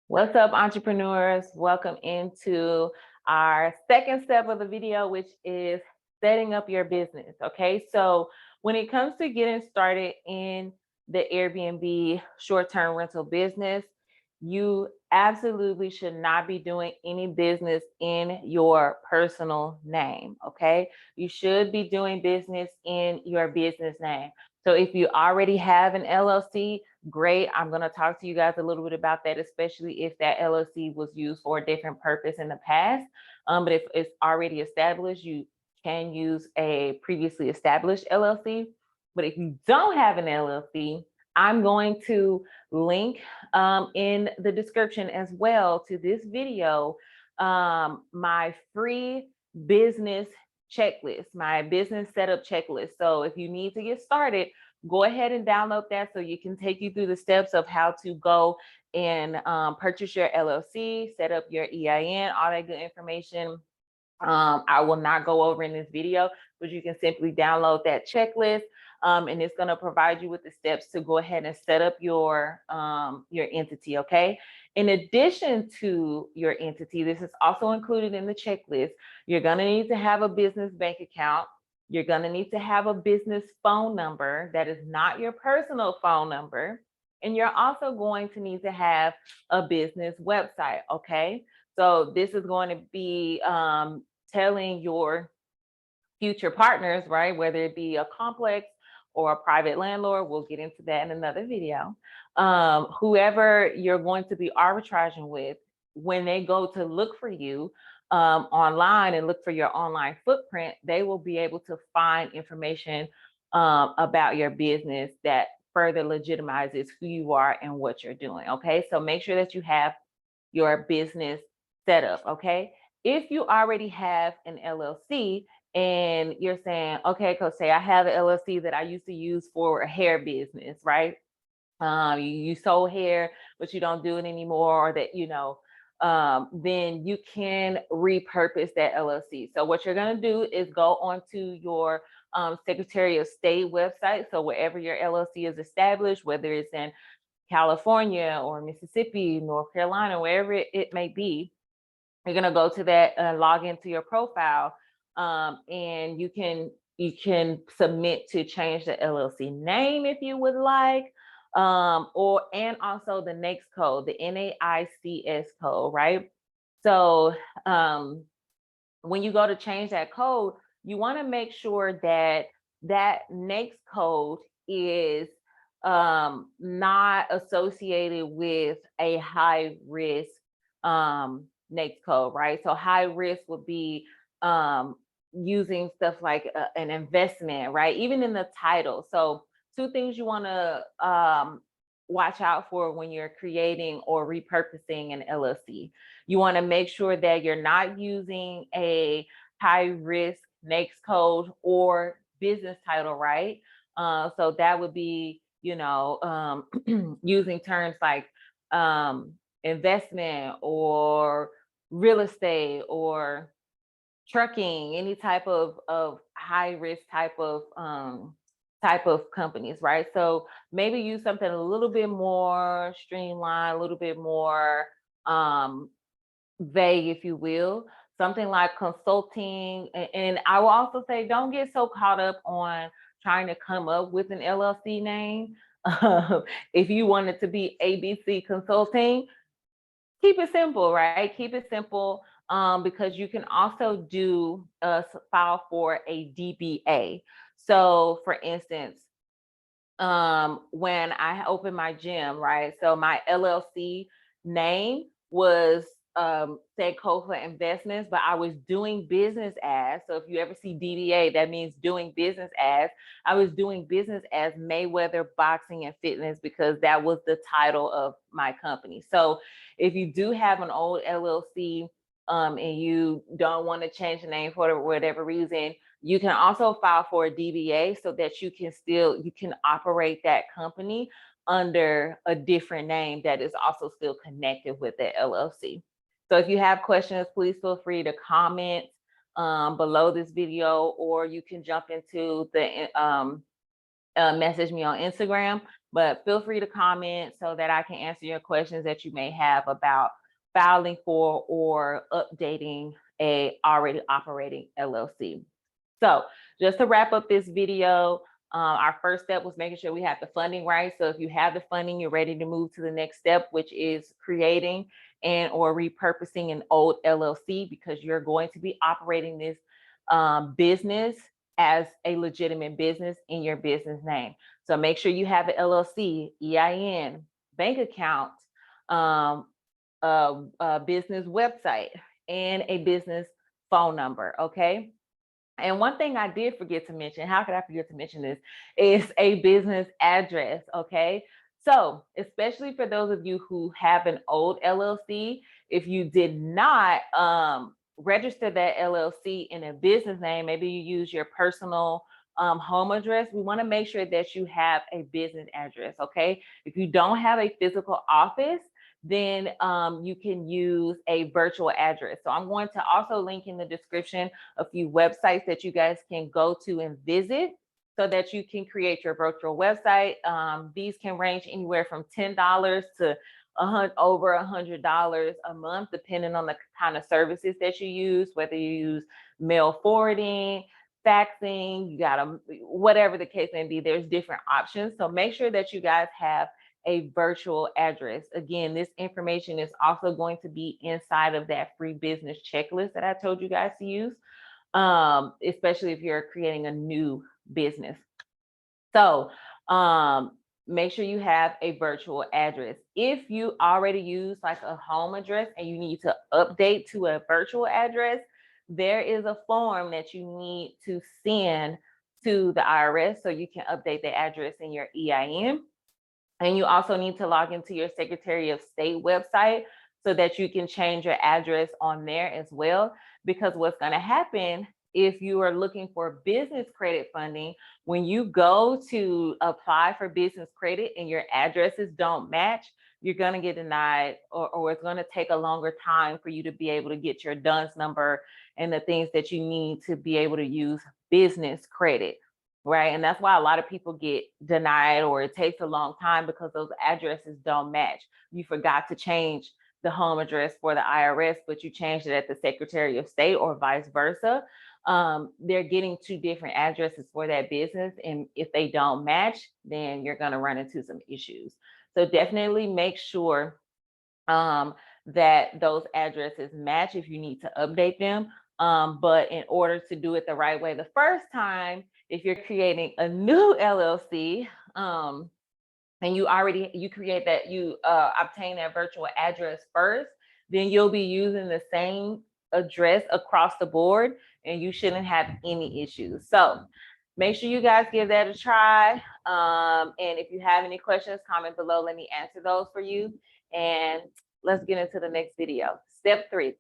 What's up, entrepreneurs? Welcome into our second step of the video, which is setting up your business. Okay, so when it comes to getting started in the Airbnb short-term rental business, you absolutely should not be doing any business in your personal name. Okay, you should be doing business in your business name. So if you already have an LLC, great. I'm going to talk to you guys a little bit about that, especially if that LLC was used for a different purpose in the past. But if it's already established, you can use a previously established LLC. But if you don't have an LLC, I'm going to link in the description as well to this video my free business checklist, my business setup checklist. So if you need to get started, go ahead and download that so you can take you through the steps of how to go and purchase your LLC, set up your EIN, all that good information. I will not go over in this video, but you can simply download that checklist, and it's going to provide you with the steps to go ahead and set up your entity. Okay. In addition to your entity, this is also included in the checklist. You're going to need to have a business bank account. You're going to need to have a business phone number that is not your personal phone number. And you're also going to need to have a business website. Okay. So this is going to be telling your future partners, right, whether it be a complex or a private landlord, we'll get into that in another video, whoever you're going to be arbitraging with, when they go to look for you online and look for your online footprint, they will be able to find information about your business that further legitimizes who you are and what you're doing. Okay, so make sure that you have your business set up. Okay, if you already have an LLC and you're saying, okay, Coach, say I have an LLC that I used to use for a hair business, right? You sold hair, but you don't do it anymore, or that, then you can repurpose that LLC. So what you're going to do is go onto your Secretary of State website. So wherever your LLC is established, whether it's in California or Mississippi, North Carolina, wherever it may be, you're going to go to that and log into your profile, and you can submit to change the LLC name if you would like, and also the NAICS code, the NAICS code, right? So when you go to change that code, you want to make sure that that NAICS code is not associated with a high risk NAICS code, right? So high risk would be using stuff like an investment, right? Even in the title. So two things you want to watch out for when you're creating or repurposing an LLC. You want to make sure that you're not using a high risk NAICS code or business title, right? So that would be, using terms like investment or real estate or trucking, any type of high risk type of companies, right? So maybe use something a little bit more streamlined, a little bit more vague, if you will, something like consulting. And I will also say, don't get so caught up on trying to come up with an LLC name. If you want it to be ABC Consulting, keep it simple, right? Keep it simple, because you can also do file for a DBA. So for instance, when I opened my gym, right? So my LLC name was Cofa Investments, but I was doing business as. So if you ever see DBA, that means doing business as. I was doing business as Mayweather Boxing and Fitness because that was the title of my company. So if you do have an old LLC and you don't want to change the name for whatever reason, you can also file for a DBA so that you can operate that company under a different name that is also still connected with the LLC. So if you have questions, please feel free to comment below this video, or you can jump into the message me on Instagram, but feel free to comment so that I can answer your questions that you may have about filing for or updating a already operating LLC. So just to wrap up this video, our first step was making sure we have the funding right. So if you have the funding, you're ready to move to the next step, which is creating and or repurposing an old LLC, because you're going to be operating this business as a legitimate business in your business name. So make sure you have an LLC, EIN, bank account, a business website, and a business phone number, okay? And one thing I did forget to mention, how could I forget to mention this, is a business address, okay? So, especially for those of you who have an old LLC, if you did not register that LLC in a business name, maybe you use your personal home address, we wanna make sure that you have a business address, okay? If you don't have a physical office, then you can use a virtual address. So I'm going to also link in the description a few websites that you guys can go to and visit so that you can create your virtual website. These can range anywhere from $10 to over $100 a month, depending on the kind of services that you use, whether you use mail forwarding, faxing, you got to, whatever the case may be, there's different options. So make sure that you guys have a virtual address. Again, this information is also going to be inside of that free business checklist that I told you guys to use, especially if you're creating a new business. So make sure you have a virtual address. If you already use like a home address and you need to update to a virtual address, there is a form that you need to send to the IRS so you can update the address in your EIN. And you also need to log into your Secretary of State website so that you can change your address on there as well. Because what's going to happen if you are looking for business credit funding, when you go to apply for business credit and your addresses don't match, you're going to get denied, or it's going to take a longer time for you to be able to get your DUNS number and the things that you need to be able to use business credit. Right. And that's why a lot of people get denied, or it takes a long time, because those addresses don't match. You forgot to change the home address for the IRS, but you changed it at the Secretary of State, or vice versa. They're getting two different addresses for that business. And if they don't match, then you're going to run into some issues. So definitely make sure that those addresses match if you need to update them. But in order to do it the right way the first time, if you're creating a new LLC, and you create that, you obtain that virtual address first, then you'll be using the same address across the board and you shouldn't have any issues. So make sure you guys give that a try. And if you have any questions, comment below. Let me answer those for you. And let's get into the next video. Step 3.